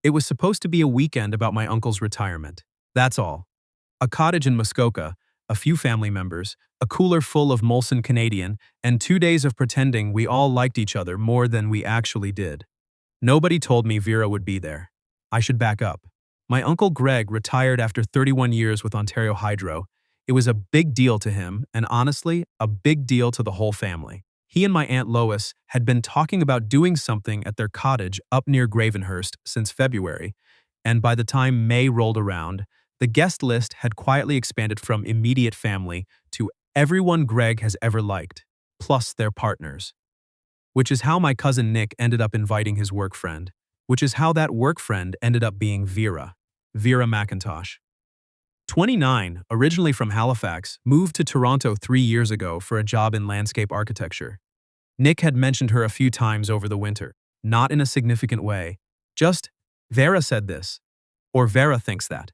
It was supposed to be a weekend about my uncle's retirement. That's all. A cottage in Muskoka, a few family members, a cooler full of Molson Canadian, and 2 days of pretending we all liked each other more than we actually did. Nobody told me Vera would be there. I should back up. My uncle Greg retired after 31 years with Ontario Hydro. It was a big deal to him, and honestly, a big deal to the whole family. He and my Aunt Lois had been talking about doing something at their cottage up near Gravenhurst since February, and by the time May rolled around, the guest list had quietly expanded from immediate family to everyone Greg has ever liked, plus their partners. Which is how my cousin Nick ended up inviting his work friend, which is how that work friend ended up being Vera McIntosh. 29, originally from Halifax, moved to Toronto 3 years ago for a job in landscape architecture. Nick had mentioned her a few times over the winter, not in a significant way. Just, Vera said this, or Vera thinks that.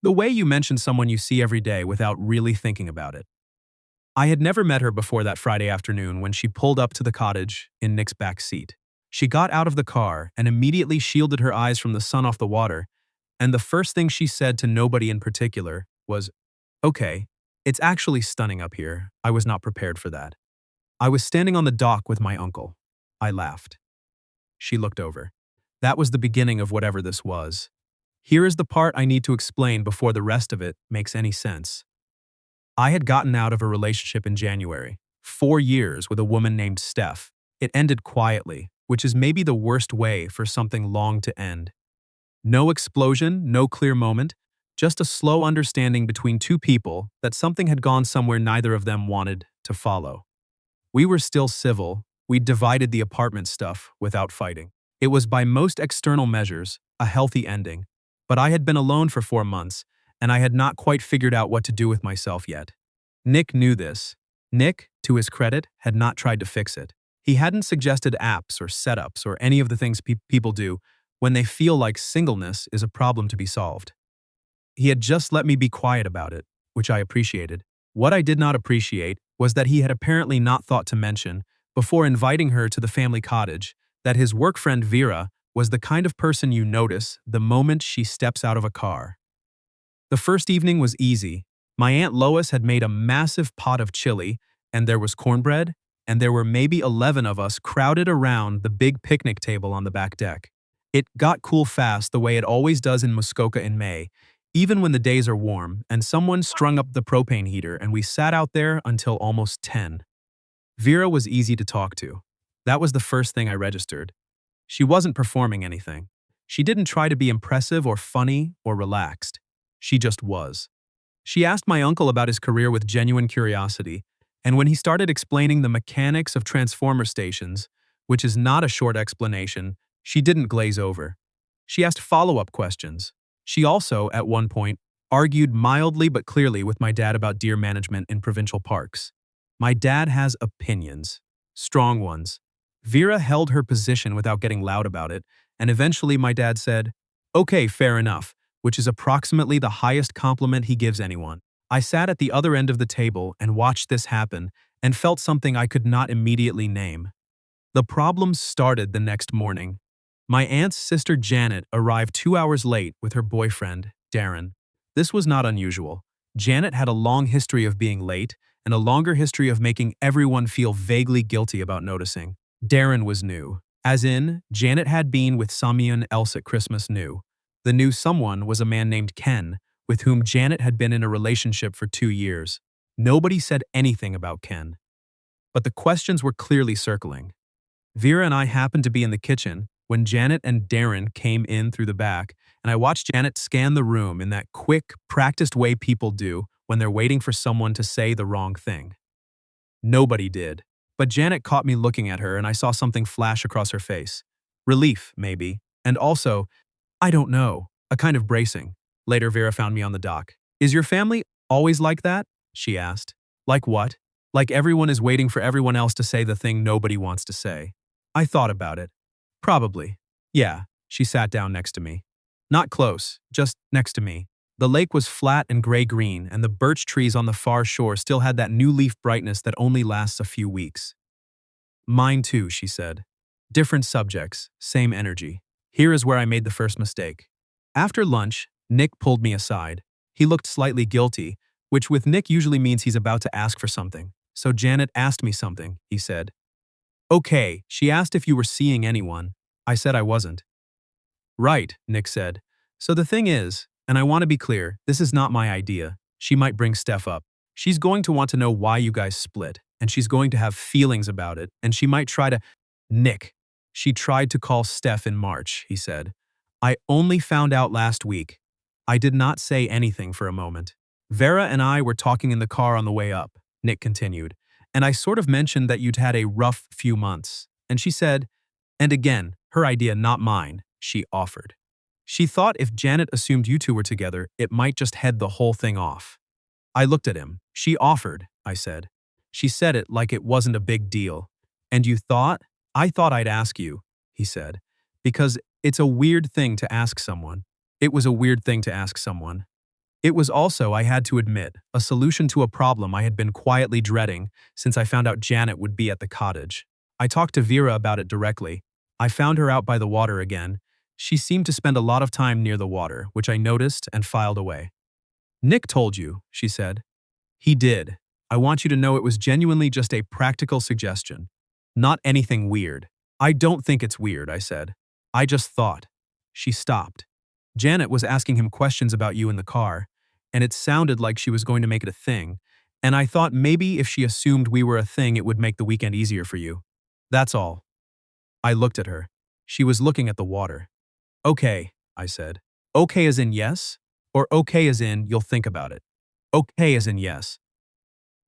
The way you mention someone you see every day without really thinking about it. I had never met her before that Friday afternoon when she pulled up to the cottage in Nick's back seat. She got out of the car and immediately shielded her eyes from the sun off the water, and the first thing she said to nobody in particular was, "Okay, it's actually stunning up here. I was not prepared for that." I was standing on the dock with my uncle. I laughed. She looked over. That was the beginning of whatever this was. Here is the part I need to explain before the rest of it makes any sense. I had gotten out of a relationship in January, 4 years with a woman named Steph. It ended quietly, which is maybe the worst way for something long to end. No explosion, no clear moment, just a slow understanding between two people that something had gone somewhere neither of them wanted to follow. We were still civil, we divided the apartment stuff without fighting. It was by most external measures a healthy ending, but I had been alone for 4 months, and I had not quite figured out what to do with myself yet. Nick knew this. Nick, to his credit, had not tried to fix it. He hadn't suggested apps or setups or any of the things people do when they feel like singleness is a problem to be solved. He had just let me be quiet about it, which I appreciated. What I did not appreciate was that he had apparently not thought to mention, before inviting her to the family cottage, that his work friend Vera was the kind of person you notice the moment she steps out of a car. The first evening was easy. My Aunt Lois had made a massive pot of chili, and there was cornbread, and there were maybe 11 of us crowded around the big picnic table on the back deck. It got cool fast the way it always does in Muskoka in May, even when the days are warm, and someone strung up the propane heater and we sat out there until almost 10. Vera was easy to talk to. That was the first thing I registered. She wasn't performing anything. She didn't try to be impressive or funny or relaxed. She just was. She asked my uncle about his career with genuine curiosity, and when he started explaining the mechanics of transformer stations, which is not a short explanation, she didn't glaze over. She asked follow-up questions. She also, at one point, argued mildly but clearly with my dad about deer management in provincial parks. My dad has opinions. Strong ones. Vera held her position without getting loud about it, and eventually my dad said, "Okay, fair enough," which is approximately the highest compliment he gives anyone. I sat at the other end of the table and watched this happen and felt something I could not immediately name. The problems started the next morning. My aunt's sister Janet arrived 2 hours late with her boyfriend, Darren. This was not unusual. Janet had a long history of being late and a longer history of making everyone feel vaguely guilty about noticing. Darren was new. As in, Janet had been with someone else at Christmas new. The new someone was a man named Ken, with whom Janet had been in a relationship for 2 years. Nobody said anything about Ken. But the questions were clearly circling. Vera and I happened to be in the kitchen when Janet and Darren came in through the back, and I watched Janet scan the room in that quick, practiced way people do when they're waiting for someone to say the wrong thing. Nobody did. But Janet caught me looking at her and I saw something flash across her face. Relief, maybe. And also, I don't know, a kind of bracing. Later, Vera found me on the dock. "Is your family always like that?" she asked. "Like what?" "Like everyone is waiting for everyone else to say the thing nobody wants to say." I thought about it. Probably. Yeah, she sat down next to me. Not close, just next to me. The lake was flat and gray-green, and the birch trees on the far shore still had that new leaf brightness that only lasts a few weeks. "Mine too," she said. "Different subjects, same energy." Here is where I made the first mistake. After lunch, Nick pulled me aside. He looked slightly guilty, which with Nick usually means he's about to ask for something. So Janet asked me something, he said. Okay, she asked if you were seeing anyone. I said I wasn't. Right, Nick said. So the thing is, and I want to be clear, this is not my idea. She might bring Steph up. She's going to want to know why you guys split, and she's going to have feelings about it, and she might try to… Nick. She tried to call Steph in March, he said. I only found out last week. I did not say anything for a moment. Vera and I were talking in the car on the way up, Nick continued, and I sort of mentioned that you'd had a rough few months. And she said, and again, her idea, not mine, she offered. She thought if Janet assumed you two were together, it might just head the whole thing off. I looked at him. She offered, I said. She said it like it wasn't a big deal. And you thought? I thought I'd ask you, he said. Because it's a weird thing to ask someone. It was a weird thing to ask someone. It was also, I had to admit, a solution to a problem I had been quietly dreading since I found out Janet would be at the cottage. I talked to Vera about it directly. I found her out by the water again. She seemed to spend a lot of time near the water, which I noticed and filed away. Nick told you, she said. He did. I want you to know it was genuinely just a practical suggestion. Not anything weird. I don't think it's weird, I said. I just thought. She stopped. Janet was asking him questions about you in the car, and it sounded like she was going to make it a thing, and I thought maybe if she assumed we were a thing it would make the weekend easier for you. That's all. I looked at her. She was looking at the water. Okay, I said. Okay as in yes? Or okay as in you'll think about it? Okay as in yes.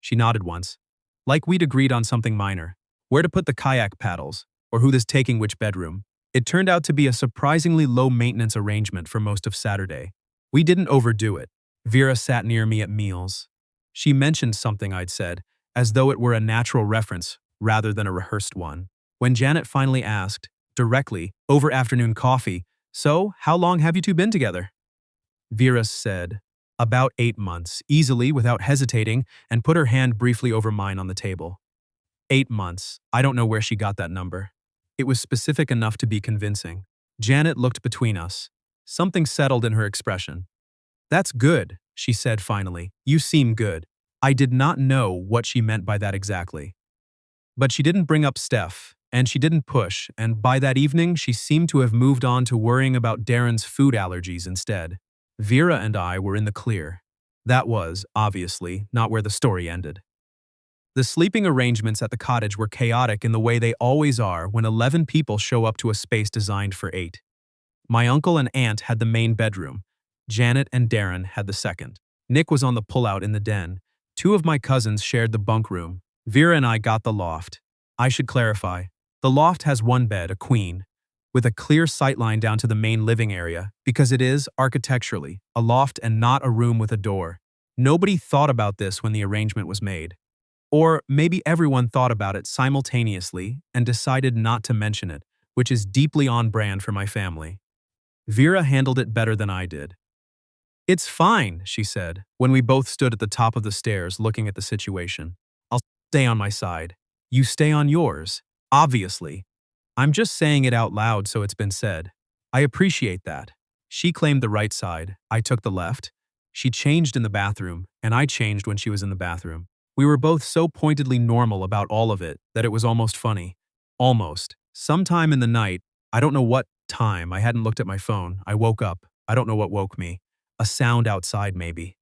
She nodded once. Like we'd agreed on something minor. Where to put the kayak paddles, or who was taking which bedroom. It turned out to be a surprisingly low-maintenance arrangement for most of Saturday. We didn't overdo it. Vera sat near me at meals. She mentioned something I'd said, as though it were a natural reference rather than a rehearsed one. When Janet finally asked, directly, over afternoon coffee, so, how long have you two been together? Vera said, about 8 months, easily, without hesitating, and put her hand briefly over mine on the table. 8 months. I don't know where she got that number. It was specific enough to be convincing. Janet looked between us. Something settled in her expression. That's good, she said finally. You seem good. I did not know what she meant by that exactly. But she didn't bring up Steph, and she didn't push, and by that evening she seemed to have moved on to worrying about Darren's food allergies instead. Vera and I were in the clear. That was, obviously, not where the story ended. The sleeping arrangements at the cottage were chaotic in the way they always are when 11 people show up to a space designed for 8. My uncle and aunt had the main bedroom. Janet and Darren had the second. Nick was on the pullout in the den. 2 of my cousins shared the bunk room. Vera and I got the loft. I should clarify. The loft has 1 bed, a queen, with a clear sightline down to the main living area, because it is, architecturally, a loft and not a room with a door. Nobody thought about this when the arrangement was made. Or maybe everyone thought about it simultaneously and decided not to mention it, which is deeply on brand for my family. Vera handled it better than I did. It's fine, she said, when we both stood at the top of the stairs looking at the situation. I'll stay on my side. You stay on yours, obviously. I'm just saying it out loud so it's been said. I appreciate that. She claimed the right side, I took the left. She changed in the bathroom, and I changed when she was in the bathroom. We were both so pointedly normal about all of it that it was almost funny. Almost. Sometime in the night, I don't know what time, I hadn't looked at my phone, I woke up. I don't know what woke me. A sound outside maybe.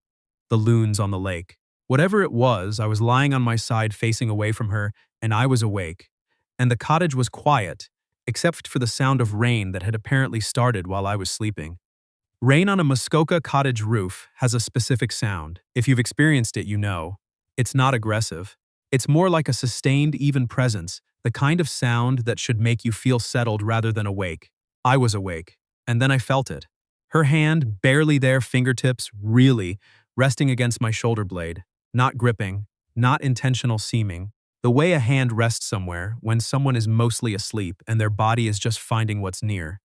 The loons on the lake. Whatever it was, I was lying on my side facing away from her, and I was awake. And the cottage was quiet, except for the sound of rain that had apparently started while I was sleeping. Rain on a Muskoka cottage roof has a specific sound. If you've experienced it, you know. It's not aggressive. It's more like a sustained, even presence, the kind of sound that should make you feel settled rather than awake. I was awake, and then I felt it. Her hand, barely there, fingertips, really, resting against my shoulder blade. Not gripping, not intentional seeming. The way a hand rests somewhere when someone is mostly asleep and their body is just finding what's near.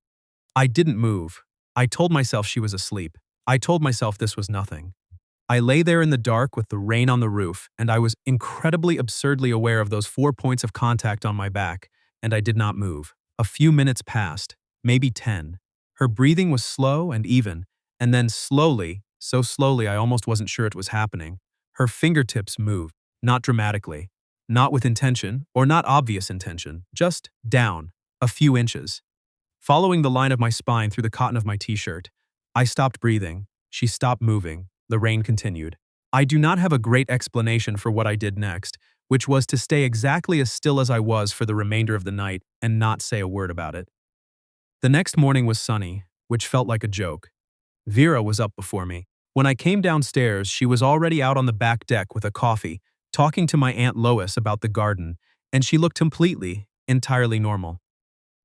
I didn't move. I told myself she was asleep. I told myself this was nothing. I lay there in the dark with the rain on the roof, and I was incredibly absurdly aware of those 4 points of contact on my back, and I did not move. A few minutes passed. maybe 10. Her breathing was slow and even, and then slowly, so slowly I almost wasn't sure it was happening, her fingertips moved, not dramatically, not with intention or not obvious intention, just down, a few inches. Following the line of my spine through the cotton of my t-shirt, I stopped breathing. She stopped moving. The rain continued. I do not have a great explanation for what I did next, which was to stay exactly as still as I was for the remainder of the night and not say a word about it. The next morning was sunny, which felt like a joke. Vera was up before me. When I came downstairs, she was already out on the back deck with a coffee, talking to my Aunt Lois about the garden, and she looked completely, entirely normal.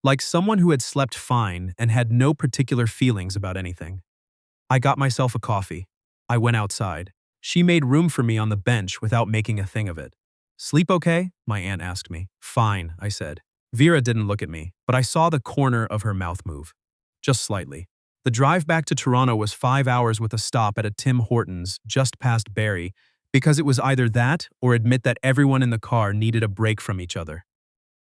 Like someone who had slept fine and had no particular feelings about anything. I got myself a coffee. I went outside. She made room for me on the bench without making a thing of it. "Sleep okay?" my aunt asked me. "Fine," I said. Vera didn't look at me, but I saw the corner of her mouth move. Just slightly. The drive back to Toronto was 5 hours with a stop at a Tim Hortons just past Barrie, because it was either that or admit that everyone in the car needed a break from each other.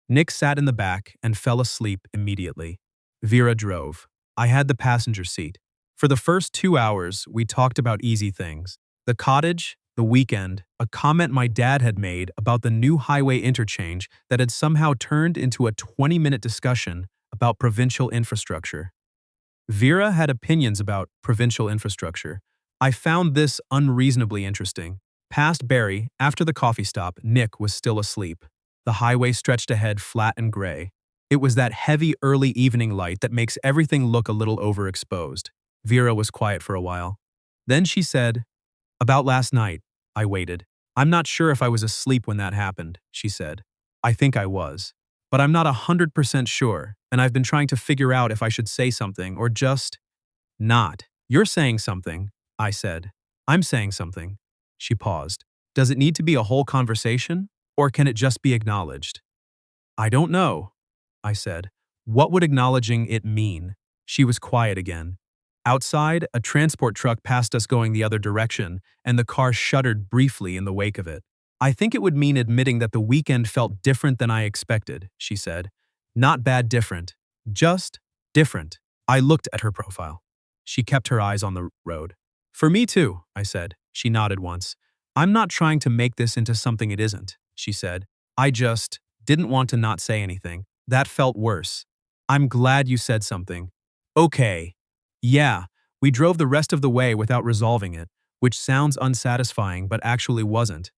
Nick sat in the back and fell asleep immediately. Vera drove. I had the passenger seat. For the first 2 hours, we talked about easy things. The cottage, the weekend, a comment my dad had made about the new highway interchange that had somehow turned into a 20-minute discussion about provincial infrastructure. Vera had opinions about provincial infrastructure. I found this unreasonably interesting. Past Barrie, after the coffee stop, Nick was still asleep. The highway stretched ahead flat and gray. It was that heavy early evening light that makes everything look a little overexposed. Vera was quiet for a while. Then she said, "About last night." I waited. "I'm not sure if I was asleep when that happened," she said. "I think I was. But I'm not 100% sure, and I've been trying to figure out if I should say something or just not." "You're saying something," I said. "I'm saying something." She paused. "Does it need to be a whole conversation, or can it just be acknowledged?" "I don't know," I said. "What would acknowledging it mean?" She was quiet again. Outside, a transport truck passed us going the other direction, and the car shuddered briefly in the wake of it. "I think it would mean admitting that the weekend felt different than I expected," she said. "Not bad different. Just different." I looked at her profile. She kept her eyes on the road. "For me too," I said. She nodded once. "I'm not trying to make this into something it isn't," she said. "I just didn't want to not say anything. That felt worse." "I'm glad you said something." "Okay." "Yeah." We drove the rest of the way without resolving it, which sounds unsatisfying but actually wasn't.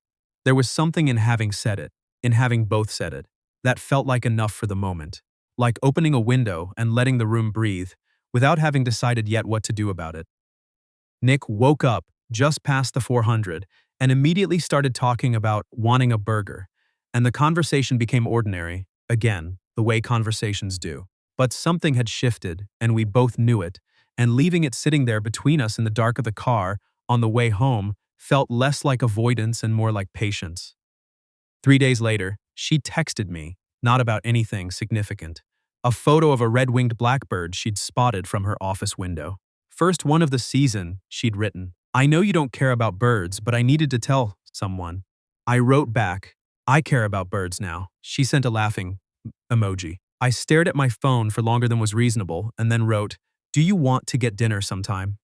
There was something in having said it, in having both said it, that felt like enough for the moment. Like opening a window and letting the room breathe, without having decided yet what to do about it. Nick woke up just past the 400 and immediately started talking about wanting a burger, and the conversation became ordinary, again, the way conversations do. But something had shifted, and we both knew it, and leaving it sitting there between us in the dark of the car on the way home felt less like avoidance and more like patience. 3 days later, she texted me, not about anything significant. A photo of a red-winged blackbird she'd spotted from her office window. "First one of the season," she'd written. "I know you don't care about birds, but I needed to tell someone." I wrote back, "I care about birds now." She sent a laughing emoji. I stared at my phone for longer than was reasonable and then wrote, "Do you want to get dinner sometime?"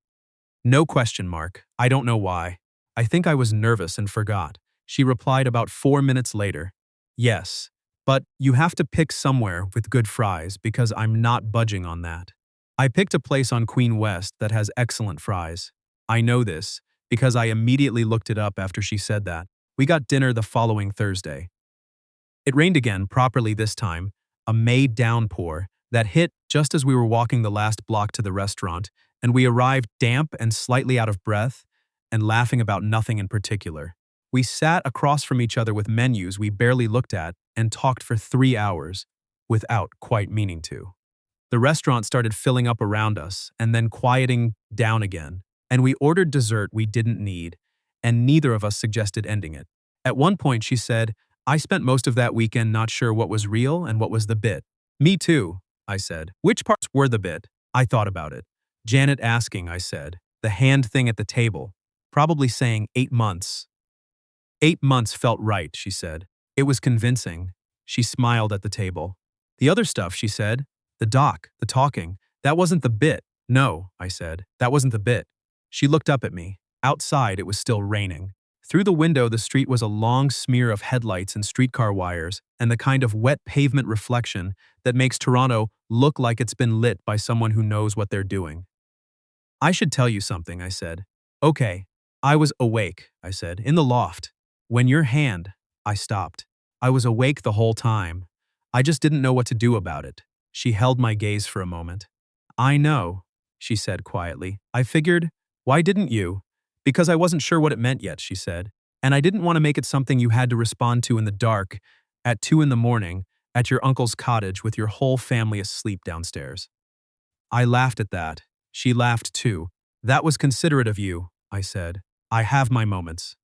No question mark. I don't know why. I think I was nervous and forgot. She replied about 4 minutes later. "Yes, but you have to pick somewhere with good fries because I'm not budging on that." I picked a place on Queen West that has excellent fries. I know this because I immediately looked it up after she said that. We got dinner the following Thursday. It rained again, properly this time, a May downpour that hit just as we were walking the last block to the restaurant, and we arrived damp and slightly out of breath and laughing about nothing in particular. We sat across from each other with menus we barely looked at and talked for 3 hours, without quite meaning to. The restaurant started filling up around us and then quieting down again, and we ordered dessert we didn't need, and neither of us suggested ending it. At one point she said, "I spent most of that weekend not sure what was real and what was the bit." "Me too," I said. "Which parts were the bit?" I thought about it. "Janet asking," I said. "The hand thing at the table. Probably saying 8 months." 8 months felt right, she said. It was convincing. She smiled at the table. "The other stuff," she said. The doc, the talking, that wasn't the bit. No, I said, that wasn't the bit. She looked up at me. Outside, it was still raining. Through the window, the street was a long smear of headlights and streetcar wires, and the kind of wet pavement reflection that makes Toronto look like it's been lit by someone who knows what they're doing. I should tell you something, I said. Okay. I was awake, I said, in the loft. When your hand, I stopped. I was awake the whole time. I just didn't know what to do about it. She held my gaze for a moment. I know, she said quietly. I figured, why didn't you? Because I wasn't sure what it meant yet, she said. And I didn't want to make it something you had to respond to in the dark, at 2 in the morning, at your uncle's cottage with your whole family asleep downstairs. I laughed at that. She laughed too. That was considerate of you, I said. I have my moments.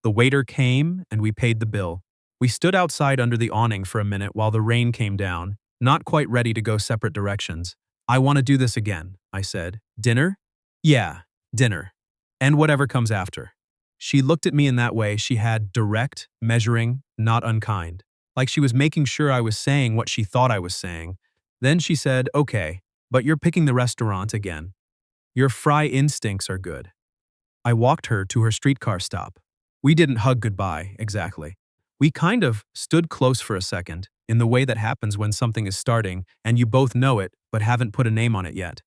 The waiter came and we paid the bill. We stood outside under the awning for a minute while the rain came down, not quite ready to go separate directions. I want to do this again, I said. Dinner? Yeah, dinner. And whatever comes after. She looked at me in that way she had, direct, measuring, not unkind. Like she was making sure I was saying what she thought I was saying. Then she said, okay, but you're picking the restaurant again. Your fry instincts are good. I walked her to her streetcar stop. We didn't hug goodbye, exactly. We kind of stood close for a second, in the way that happens when something is starting and you both know it but haven't put a name on it yet.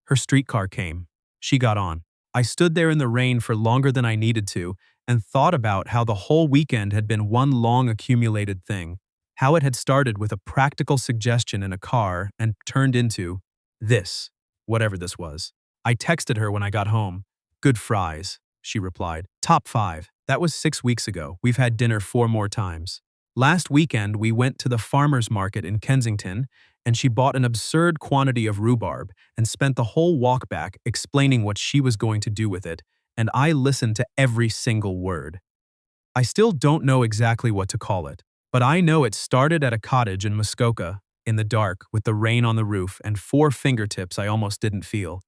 Her streetcar came. She got on. I stood there in the rain for longer than I needed to and thought about how the whole weekend had been one long accumulated thing, how it had started with a practical suggestion in a car and turned into this, whatever this was. I texted her when I got home. Good fries, she replied. Top 5. That was 6 weeks ago. We've had dinner 4 more times. Last weekend, we went to the farmer's market in Kensington, and she bought an absurd quantity of rhubarb and spent the whole walk back explaining what she was going to do with it, and I listened to every single word. I still don't know exactly what to call it, but I know it started at a cottage in Muskoka, in the dark, with the rain on the roof and 4 fingertips I almost didn't feel.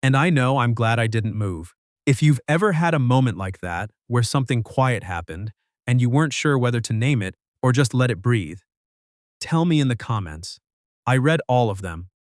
And I know I'm glad I didn't move. If you've ever had a moment like that, where something quiet happened, and you weren't sure whether to name it or just let it breathe, tell me in the comments. I read all of them.